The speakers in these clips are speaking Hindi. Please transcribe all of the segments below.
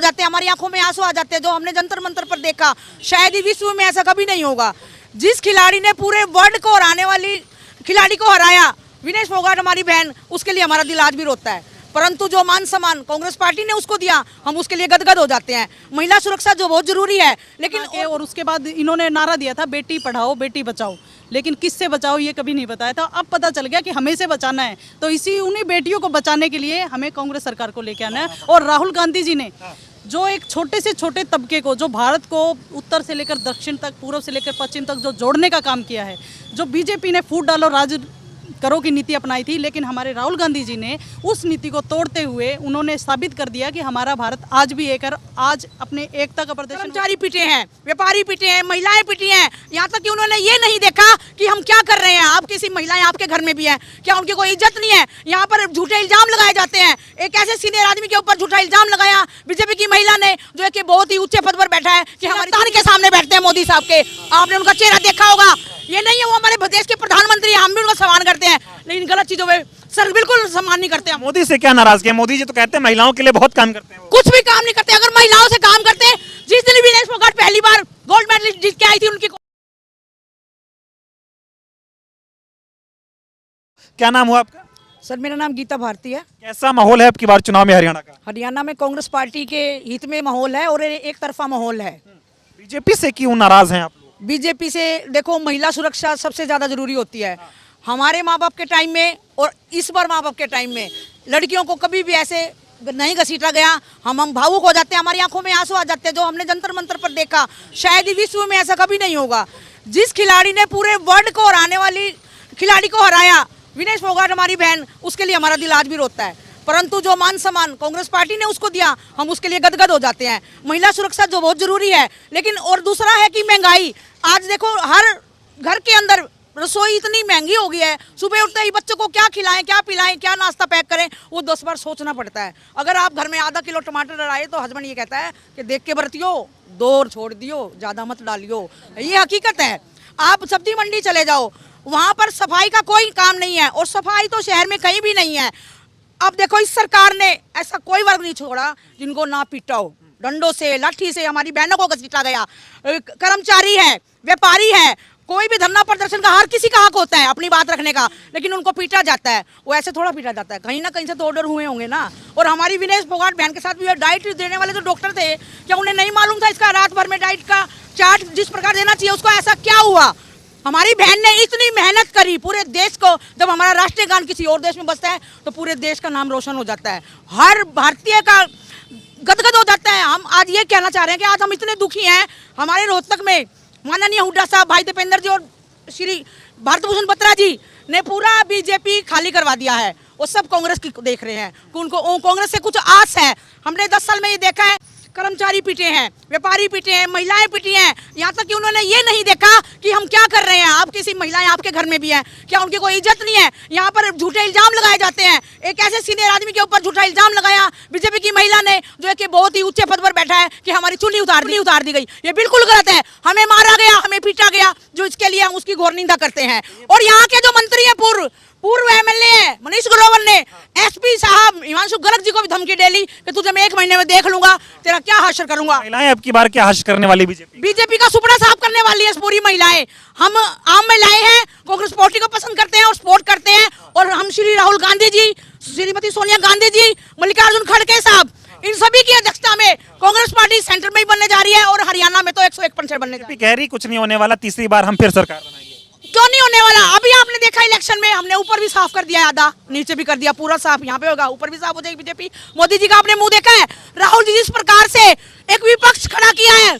जाते हैं, हमारी आंखों में आंसू आ जाते हैं। जो हमने जंतर मंतर पर देखा, शायद ही विश्व में ऐसा कभी नहीं होगा। जिस खिलाड़ी ने पूरे वर्ल्ड को हराने वाली खिलाड़ी को हराया, विनेश फोगाट हमारी बहन, उसके लिए हमारा दिल आज भी रोता है। परंतु जो मान सम्मान कांग्रेस पार्टी ने उसको दिया, हम उसके लिए गदगद हो जाते हैं। महिला सुरक्षा जो बहुत जरूरी है, लेकिन और उसके बाद इन्होंने नारा दिया था बेटी पढ़ाओ बेटी बचाओ, लेकिन किससे बचाओ ये कभी नहीं बताया था। अब पता चल गया कि हमें से बचाना है, तो इसी उन्हीं बेटियों को बचाने के लिए हमें कांग्रेस सरकार को लेके आना है। और राहुल गांधी जी ने जो एक छोटे से छोटे तबके को, जो भारत को उत्तर से लेकर दक्षिण तक, पूर्व से लेकर पश्चिम तक जो जोड़ने का काम किया है, जो बीजेपी ने फूट डालो राज करो की नीति अपनाई थी, लेकिन हमारे राहुल गांधी जी ने उस नीति को तोड़ते हुए उन्होंने साबित कर दिया कि हमारा भारत आज भी एक है। आज अपने एकता का प्रदर्शन, कर्मचारी पिटे हैं, व्यापारी पिटे हैं, महिलाएं पिटी हैं, यहाँ तक कि उन्होंने ये नहीं देखा कि हम क्या कर रहे हैं। आप किसी महिलाएं आपके घर में भी हैं, क्या उनकी कोई इज्जत नहीं है? यहाँ पर झूठे इल्जाम लगाए जाते हैं। एक ऐसे सीनियर आदमी के ऊपर झूठा इल्जाम लगाया बीजेपी की महिला ने, जो कि बहुत ही ऊंचे पद पर बैठा है, कि हमारे तान के सामने बैठते हैं मोदी साहब के। आपने उनका चेहरा देखा होगा, ये नहीं है वो हमारे देश के प्रधानमंत्री, हम भी उनका सम्मान करते हैं, लेकिन गलत चीजों में सर बिल्कुल सम्मान नहीं करते। मोदी से क्या नाराजगी है? मोदी जी तो कहते हैं महिलाओं के लिए बहुत काम करते हैं। कुछ भी काम नहीं करते। अगर महिलाओं से काम करते, जिस दिन विनेश फोगाट पहली बार गोल्ड मेडलिस्ट जीत के आई थी, उनकी क्या नाम हुआ आपका? सर मेरा नाम गीता भारती है। कैसा माहौल है आपकी बार चुनाव में हरियाणा का? हरियाणा में कांग्रेस पार्टी के हित में माहौल है और एक तरफा माहौल है। बीजेपी से क्यों नाराज हैं आप लोग? बीजेपी से देखो, महिला सुरक्षा सबसे ज्यादा जरूरी होती है। हमारे माँ बाप के टाइम में और इस बार माँ बाप के टाइम में लड़कियों को कभी भी ऐसे नहीं घसीटा गया। हम भावुक हो जाते हैं, हमारी आंखों में आंसू आ जाते हैं। जो हमने जंतर मंतर पर देखा, शायद ही विश्व में ऐसा कभी नहीं होगा। जिस खिलाड़ी ने पूरे वर्ल्ड को हराने वाली खिलाड़ी को हराया, विनेश फोगाट हमारी बहन, उसके लिए हमारा दिल आज भी रोता है। परंतु जो मान सम्मान कांग्रेस पार्टी ने उसको दिया, हम उसके लिए गदगद हो जाते हैं। महिला सुरक्षा जो बहुत जरूरी है, लेकिन और दूसरा है कि महंगाई। आज देखो, हर घर के अंदर रसोई इतनी महंगी हो गई है, सुबह उठते ही बच्चों को क्या खिलाएं, क्या पिलाएं, क्या नाश्ता पैक करें, वो 10 बार सोचना पड़ता है। अगर आप घर में आधा किलो टमाटर डाले तो हस्बैंड ये कहता है कि देख के बरतियो, 2 और छोड़ दियो, ज़्यादा मत डालियो। ये हकीकत है। आप सब्जी मंडी चले जाओ, वहाँ पर सफाई का कोई काम नहीं है, और सफाई तो शहर में कहीं भी नहीं है। अब देखो, इस सरकार ने ऐसा कोई वर्ग नहीं छोड़ा जिनको ना पीटा हो। डंडों से, लाठी से हमारी बहनों को घसीटा गया। कर्मचारी है, व्यापारी है, कोई भी धरना प्रदर्शन का हर किसी का हक होता है अपनी बात रखने का, लेकिन उनको पीटा जाता है। वो ऐसे थोड़ा पीटा जाता है, कहीं ना कहीं से तो ऑर्डर हुए होंगे ना। और हमारी विनेश फोगाट बहन के साथ भी डाइट देने वाले जो डॉक्टर थे, क्या उन्हें नहीं मालूम था इसका रात भर में डाइट का चार्ट जिस प्रकार देना चाहिए उसको ऐसा क्या हुआ? हमारी बहन ने इतनी मेहनत करी पूरे देश को। जब हमारा राष्ट्रीय गान किसी और देश में बजता है तो पूरे देश का नाम रोशन हो जाता है, हर भारतीय का गदगद हो जाता है। हम आज ये कहना चाह रहे हैं कि आज हम इतने दुखी हैं। हमारे रोहतक में माननीय हुड्डा साहब, भाई दीपेंद्र जी और श्री भारत भूषण बत्रा जी ने पूरा बीजेपी खाली करवा दिया है। वो सब कांग्रेस की देख रहे हैं कि उनको कांग्रेस से कुछ आस है। हमने 10 साल में ये देखा है, कर्मचारी पिटे हैं, व्यापारी पिटे हैं, महिलाएं पिटी हैं, यहाँ तक कि उन्होंने ये नहीं देखा कि हम क्या कर रहे हैं। आप किसी महिलाएं आपके घर में भी हैं, क्या उनकी कोई इज्जत नहीं है? यहाँ पर झूठे इल्जाम लगाए जाते हैं। एक ऐसे सीनियर आदमी के ऊपर झूठा इल्जाम लगाया बीजेपी की महिला ने, जो कि बहुत ही ऊंचे पद पर बैठा है, कि हमारी चुन्नी उतार दी गई। ये बिल्कुल गलत है। हमें मारा गया, हमें पीटा गया, जो इसके लिए हम उसकी घोर निंदा करते हैं। और यहाँ के जो मंत्री हैं, पूर्व एमएलए है मनीष ग्रोवर ने एसपी साहब हिमांशु गर्ग जी को भी धमकी डेली कि तुझे मैं 1 महीने में देख लूंगा, तेरा क्या हाशिर करूंगा। महिलाएं अब की बार क्या हाशिर करने वाली बीजेपी का सुपड़ा साफ करने वाली है पूरी महिलाएं। हम आम महिलाएं हैं, कांग्रेस पार्टी को पसंद करते हैं और सपोर्ट करते हैं। और हम श्री राहुल गांधी जी, श्रीमती सोनिया गांधी जी, मल्लिकार्जुन खड़गे साहब, इन सभी की अध्यक्षता में कांग्रेस पार्टी सेंटर में ही बनने जा रही है, और हरियाणा में तो 101% बनने जा रही है। कह रही कुछ नहीं होने वाला, तीसरी बार हम फिर सरकार बनाएंगे। क्यों नहीं होने वाला? अभी आपने देखा इलेक्शन में, हमने ऊपर भी साफ कर दिया, आधा नीचे भी कर दिया, पूरा साफ यहाँ पे होगा, ऊपर भी साफ हो जाएगी बीजेपी। मोदी जी का आपने मुंह देखा है? राहुल जी जिस प्रकार से एक विपक्ष खड़ा किया है,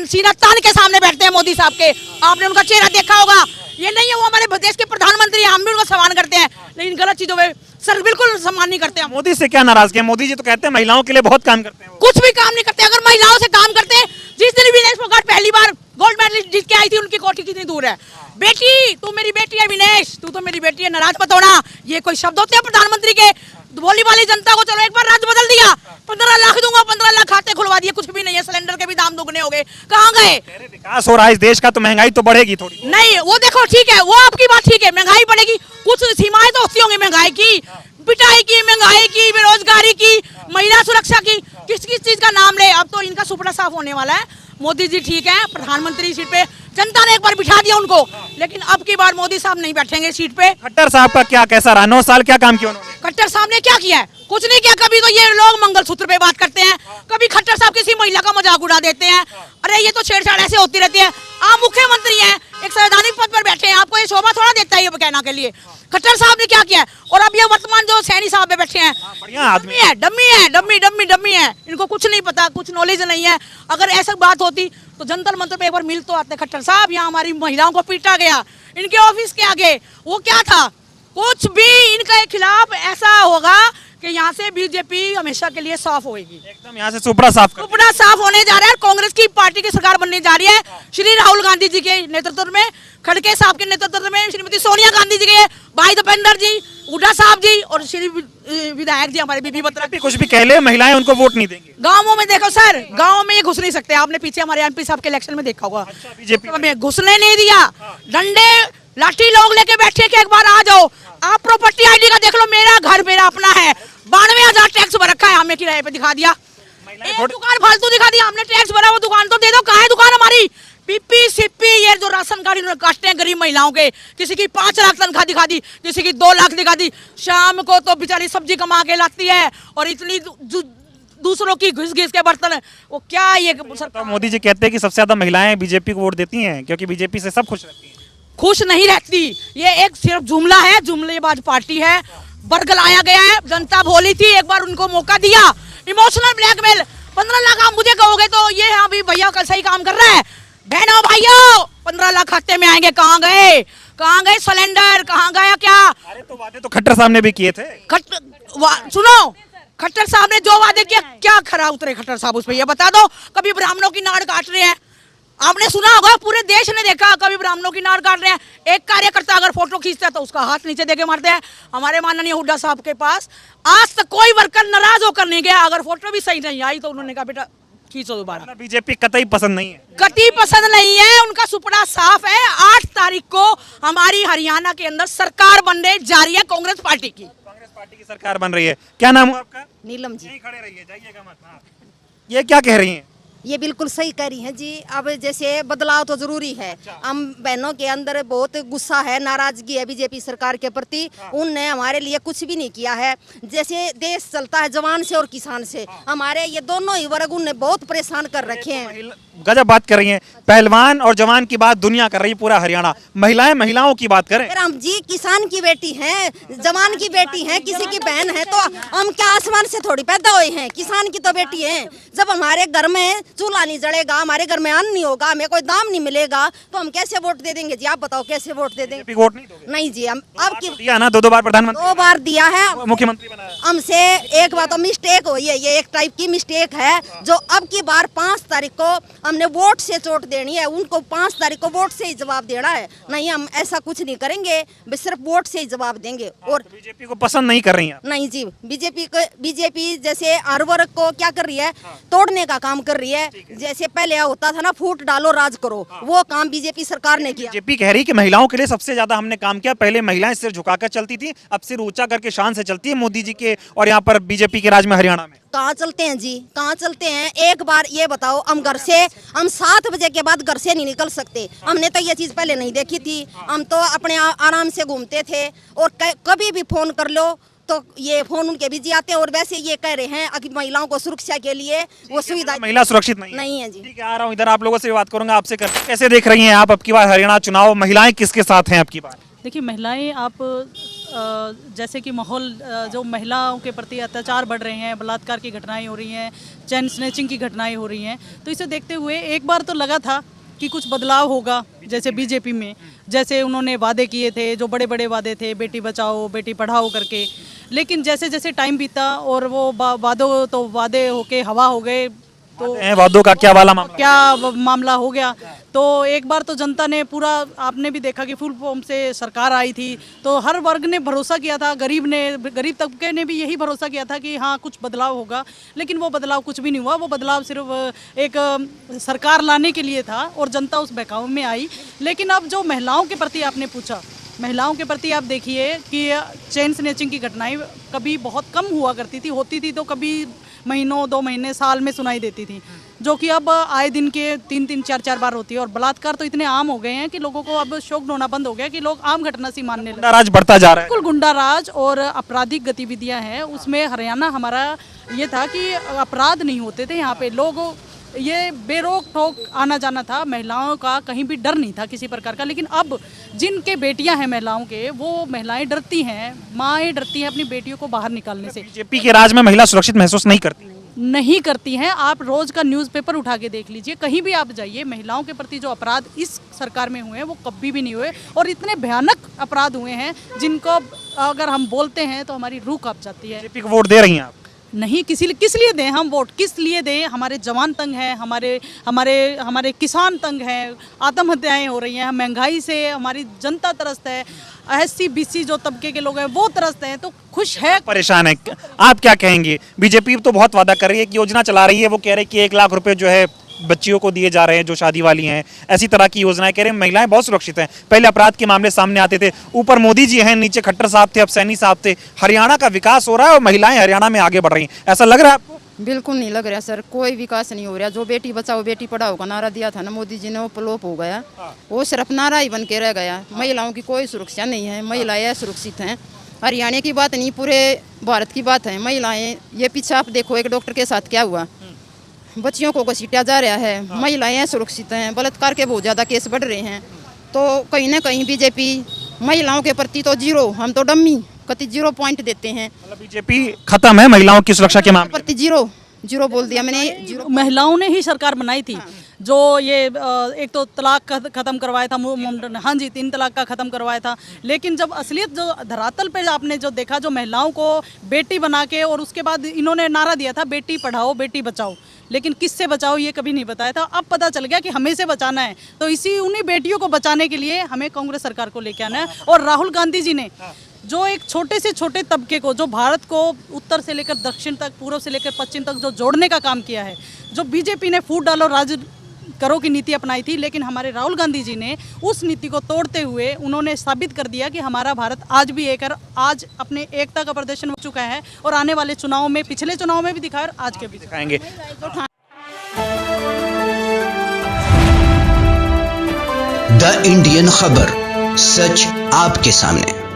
सीना तान के सामने बैठते हैं मोदी साहब के, आपने उनका चेहरा देखा होगा। ये नहीं है वो हमारे देश के प्रधानमंत्री, हम भी उनका सम्मान करते हैं, लेकिन गलत चीजों में सर बिल्कुल सम्मान नहीं करते। मोदी से क्या नाराजगी है? मोदी जी तो कहते हैं महिलाओं के लिए बहुत काम करते हैं। कुछ भी काम नहीं करते। अगर महिलाओं से काम करते, जिस दिन विनेश फोगाट पहली बार गोल्ड मेडलिस्ट जीत के आई थी, उनकी कोठी कितनी दूर है। बेटी, तू मेरी बेटी है विनेश, तू तो मेरी बेटी है, नाराज मत होना। ये कोई शब्द होते हैं प्रधानमंत्री के? बोली वाली जनता को चलो एक बार राज्य बदल दिया, 15 लाख दूंगा, 15 लाख खाते खुलवा दिए, कुछ भी नहीं है। सिलेंडर के भी दाम दुगने हो गए, कहाँ गए? विकास हो रहा है इस देश का, तो महंगाई तो बढ़ेगी थोड़ी। नहीं, वो देखो ठीक है, वो आपकी बात ठीक है, महंगाई बढ़ेगी, कुछ सीमाएं तो होती होंगी महंगाई की, पिटाई की, महंगाई की, बेरोजगारी की, महिला सुरक्षा की। किस किस चीज का नाम ले। अब तो इनका सुपड़ा साफ होने वाला है। मोदी जी ठीक है, प्रधानमंत्री सीट पे जनता ने एक बार बिठा दिया उनको, लेकिन अब की बार मोदी साहब नहीं बैठेंगे सीट पे। खट्टर साहब का क्या कैसा रहा, 9 साल क्या काम किया उन्होंने? खट्टर साहब ने क्या किया है? कुछ नहीं किया। कभी तो ये लोग मंगलसूत्र पे बात करते हैं, कभी खट्टर साहब किसी महिला का मजाक उड़ा देते हैं। अरे ये तो छेड़छाड़ ऐसे होती रहती है। आप मुख्यमंत्री हैं, एक संवैधानिक पद पर बैठे हैं, आपको ये शोभा थोड़ा देता है ये कहना के लिए। खट्टर साहब ने क्या किया है? और अब ये वर्तमान जो सैनी साहब पे बैठे हैं, बढ़िया आदमी डम्मी है, डम्मी है, डम्मी डम्मी डम्मी है। इनको कुछ नहीं पता, कुछ नॉलेज नहीं है। अगर ऐसा बात होती तो जंतर मंतर पे एक बार मिल तो आते खट्टर साहब। यहाँ हमारी महिलाओं को पीटा गया इनके ऑफिस के आगे, वो क्या था? कुछ भी इनके खिलाफ ऐसा होगा कि यहाँ से बीजेपी हमेशा के लिए साफ होगी। एकदम यहाँ से सुपड़ा साफ कर सुपड़ा साफ होने जा रहा है। कांग्रेस की पार्टी की सरकार बनने जा रही है श्री राहुल गांधी जी के नेतृत्व में, खड़गे साहब के नेतृत्व में, श्रीमती सोनिया गांधी जी के भाई दीपेंद्र जी, हुड्डा साहब जी और श्री विधायक जी हमारे बीबी बत्रा। कुछ भी कह ले, महिलाएं उनको वोट नहीं देंगी। गाँवों में देखो सर, गाँव में ये घुस नहीं सकते। आपने पीछे हमारे एमपी साहब के इलेक्शन में देखा होगा, बीजेपी में घुसने नहीं दिया। डंडे लाठी लोग लेके बैठे के एक बार आ जाओ। आप प्रॉपर्टी आईडी का देख लो, मेरा घर मेरा अपना है, 92,000 टैक्स भर रखा है, हमें किराए पे दिखा दिया। एक दुकान फालतू दिखा दिया, हमने टैक्स भरा, वो दुकान तो दे दो। कहाँ है दुकान हमारी? पीपी सिप्पी ये जो राशन कार्ड इन्होंने काटते हैं गरीब महिलाओं के, किसी की 5 लाख तनख्वाह दिखा दी, किसी की 2 लाख दिखा दी। शाम को तो बेचारी सब्जी कमा के लाती है और इतनी दूसरों की घिस घिस के बर्तन। वो क्या ये तो मोदी जी कहते हैं कि सबसे ज्यादा महिलाएं बीजेपी को वोट देती हैं क्योंकि बीजेपी से सब खुश रहती हैं। खुश नहीं रहती, ये एक सिर्फ जुमला है, जुमलेबाज पार्टी है। बरगलाया गया है, जनता भोली थी, एक बार उनको मौका दिया। इमोशनल ब्लैकमेल, 15 लाख आप मुझे कहोगे तो ये हाँ भी भैया कल सही काम कर रहा है। बहनों भाइयों, 15 लाख खाते में आएंगे। कहाँ गए? कहाँ गए सिलेंडर? कहाँ गया क्या? अरे तो वादे तो खट्टर साहब ने भी किए थे। सुनो, खट्टर साहब ने जो वादे किया, क्या खरा उतरे खट्टर साहब उस पर? ये बता दो। कभी ब्राह्मणों की नाड़ काट रहे हैं, आपने सुना होगा, पूरे देश ने देखा। कभी ब्राह्मणों की नाड़ काट रहे हैं, एक कार्यकर्ता अगर फोटो खींचता है तो उसका हाथ नीचे देके मारते हैं। हमारे माननीय हुड्डा साहब के पास आज तक कोई वर्कर नाराज होकर नहीं गया। अगर फोटो भी सही नहीं आई तो उन्होंने कहा बेटा खींचो दोबारा। बीजेपी कतई पसंद नहीं है, कतई पसंद नहीं है, उनका सुपड़ा साफ है। 8 तारीख को हमारी हरियाणा के अंदर सरकार बनने जा रही है कांग्रेस पार्टी की। कांग्रेस पार्टी की सरकार बन रही है। क्या नाम है आपका? नीलम जी। यहीं खड़े रहिए, जाइएगा मत। हाँ। ये क्या कह रही हैं? ये बिल्कुल सही कह रही हैं जी। अब जैसे बदलाव तो जरूरी है। हम बहनों के अंदर बहुत गुस्सा है, नाराजगी है बीजेपी सरकार के प्रति। उनने हमारे लिए कुछ भी नहीं किया है। जैसे देश चलता है जवान से और किसान से, हमारे ये दोनों ही वर्ग उनने बहुत परेशान कर रखे हैं। गजब बात कर रही हैं। पहलवान और जवान की बात दुनिया कर रही है, पूरा हरियाणा। महिलाएं महिलाओं की बात करें। हम जी किसान की बेटी हैं, जवान की बेटी हैं, किसी की बहन है, तो हम क्या आसमान से थोड़ी पैदा हुए हैं? किसान की तो बेटी हैं। जब हमारे घर में चूल्हा नहीं जलेगा, हमारे घर में अन्न नहीं होगा, हमें कोई दाम नहीं मिलेगा, तो हम कैसे वोट दे देंगे जी? आप बताओ कैसे वोट दे देंगे? वोट नहीं दोगे? नहीं जी, हम अब की दिया ना, 2 बार प्रधानमंत्री, 2 बार दिया है, मुख्यमंत्री बनाया। हमसे एक बात तो मिस्टेक हुई है, ये एक टाइप की मिस्टेक है जो अब की बार 5 तारीख को हमने वोट से चोट देनी है। उनको 5 तारीख को वोट से ही जवाब देना है। नहीं, हम ऐसा कुछ नहीं करेंगे, बस सिर्फ वोट से ही जवाब देंगे। और तो बीजेपी को पसंद नहीं कर रही हैं? नहीं जी, बीजेपी जैसे हर वर्ग को क्या कर रही है, तोड़ने का काम कर रही है। जैसे पहले होता था ना, फूट डालो राज करो, वो काम बीजेपी सरकार ने किया। बीजेपी कह रही कि महिलाओं के लिए सबसे ज्यादा हमने काम किया। पहले महिलाएं सिर झुकाकर चलती थी, अब सिर ऊंचा करके शान से चलती है मोदी जी के और यहाँ पर बीजेपी के राज में हरियाणा में। कहाँ चलते हैं जी, कहाँ चलते हैं? एक बार ये बताओ, हम 7 बजे के बाद घर से नहीं निकल सकते। हमने तो ये चीज पहले नहीं देखी थी। हम तो अपने आराम से घूमते थे और कभी भी फोन कर लो तो ये फोन उनके बिजी आते हैं। और वैसे ये कह रहे हैं कि महिलाओं को सुरक्षा के लिए वो सुविधा महिला सुरक्षित नहीं है जी। ठीक है, आ रहा हूँ इधर, आप लोगों से बात करूंगा। आपसे करते, कैसे देख रही हैं आप अब की बार हरियाणा चुनाव? महिलाएं किसके साथ हैं अब की बार? देखिए, महिलाएं आप जैसे कि माहौल जो महिलाओं के प्रति अत्याचार बढ़ रहे हैं, बलात्कार की घटनाएं हो रही हैं, चैन स्नैचिंग की घटनाएं हो रही हैं, तो इसे देखते हुए एक बार तो लगा था कि कुछ बदलाव होगा। जैसे बीजेपी में जैसे उन्होंने वादे किए थे, जो बड़े बड़े वादे थे, बेटी बचाओ बेटी पढ़ाओ करके, लेकिन जैसे जैसे टाइम बीता और वो वादे होके हवा हो गए। तो वादों का क्या वाला मामला? क्या मामला हो गया? तो एक बार तो जनता ने पूरा, आपने भी देखा कि फुल फॉर्म से सरकार आई थी, तो हर वर्ग ने भरोसा किया था, गरीब तबके ने भी यही भरोसा किया था कि हाँ कुछ बदलाव होगा, लेकिन वो बदलाव कुछ भी नहीं हुआ। वो बदलाव सिर्फ एक सरकार लाने के लिए था और जनता उस बहकावे में आई। लेकिन अब जो महिलाओं के प्रति आपने पूछा, महिलाओं के प्रति आप देखिए कि चेन स्नैचिंग की घटनाएं कभी बहुत कम हुआ करती थी, होती थी तो कभी महीनों 2 महीने साल में सुनाई देती थी, जो कि अब आए दिन के 3-3 4-4 बार होती है। और बलात्कार तो इतने आम हो गए हैं कि लोगों को अब शौक होना बंद हो गया कि लोग आम घटना सी मानने लगे। राज बढ़ता जा रहा है। बिल्कुल गुंडा राज और आपराधिक गतिविधियां हैं उसमें। हरियाणा हमारा ये था कि अपराध नहीं होते थे यहाँ पे, लोग ये बेरोक टोक आना जाना था, महिलाओं का कहीं भी डर नहीं था किसी प्रकार का। लेकिन अब जिनके बेटियां हैं महिलाओं के, वो महिलाएं डरती हैं, माएँ डरती हैं अपनी बेटियों को बाहर निकालने से। बीजेपी के राज में महिला सुरक्षित महसूस नहीं करती। नहीं करती हैं। आप रोज का न्यूज़पेपर उठा के देख लीजिए, कहीं भी आप जाइए, महिलाओं के प्रति जो अपराध इस सरकार में हुए हैं वो कभी भी नहीं हुए। और इतने भयानक अपराध हुए हैं जिनको अगर हम बोलते हैं तो हमारी रूह कांप जाती है। बीजेपी को वोट दे रही हैं आप? नहीं, किस लिए दें हम वोट, किस लिए दें? हमारे जवान तंग हैं, हमारे किसान तंग हैं, आत्महत्याएं हो रही हैं, महंगाई से हमारी जनता त्रस्त है, SC BC जो तबके के लोग हैं वो त्रस्त हैं। तो खुश है, परेशान है। आप क्या कहेंगे? बीजेपी तो बहुत वादा कर रही है, एक योजना चला रही है, वो कह रहे हैं कि 1 लाख रुपए जो है बच्चियों को दिए जा रहे हैं जो शादी वाली हैं, ऐसी तरह की योजनाएं। कह रहे हैं महिलाएं बहुत सुरक्षित हैं। पहले अपराध के मामले सामने आते थे, ऊपर मोदी जी हैं, नीचे खट्टर साहब थे, अब सैनी साहब थे। हरियाणा का विकास हो रहा है और महिलाएं हरियाणा में आगे बढ़ रही हैं, ऐसा लग रहा है आपको? बिल्कुल नहीं लग रहा सर, कोई विकास नहीं हो रहा। जो बेटी बचाओ बेटी पढ़ाओ का नारा दिया था ना मोदी जी ने, वो फ्लॉप हो गया। वो सिर्फ नारा ही बन के रह गया। महिलाओं की कोई सुरक्षा नहीं है, महिलाएं असुरक्षित हैं। हरियाणा की बात नहीं, पूरे भारत की बात है। महिलाएं, ये पीछे आप देखो एक डॉक्टर के साथ क्या हुआ, बच्चियों को घसीटा जा रहा है। महिलाएं सुरक्षित हैं, बलात्कार के बहुत ज़्यादा केस बढ़ रहे हैं। तो कहीं ना कहीं बीजेपी महिलाओं के प्रति तो जीरो, हम तो डम्मी कति 0 पॉइंट देते हैं। मतलब बीजेपी खत्म है महिलाओं की सुरक्षा के मामले प्रति जीरो बोल दिया मैंने, जीरो। महिलाओं ने ही सरकार बनाई थी। जो ये एक तो तलाक खत्म करवाया था, हाँ जी 3 तलाक का खत्म करवाया था। लेकिन जब असलियत जो धरातल पे आपने जो देखा, जो महिलाओं को बेटी बना के, और उसके बाद इन्होंने नारा दिया था बेटी पढ़ाओ बेटी बचाओ, लेकिन किससे बचाओ ये कभी नहीं बताया था। अब पता चल गया कि हमें से बचाना है, तो उन्हीं बेटियों को बचाने के लिए हमें कांग्रेस सरकार को लेके आना है। और राहुल गांधी जी ने जो एक छोटे से छोटे तबके को, जो भारत को उत्तर से लेकर दक्षिण तक, पूर्व से लेकर पश्चिम तक जो जोड़ने का काम किया है, जो बीजेपी ने फूट डालो राज करो की नीति अपनाई थी, लेकिन हमारे राहुल गांधी जी ने उस नीति को तोड़ते हुए उन्होंने साबित कर दिया कि हमारा भारत आज भी एक है, आज अपने एकता का प्रदर्शन हो चुका है। और आने वाले चुनाव में, पिछले चुनाव में भी दिखाया और आज के भी दिखाएंगे। द इंडियन खबर, सच आपके सामने।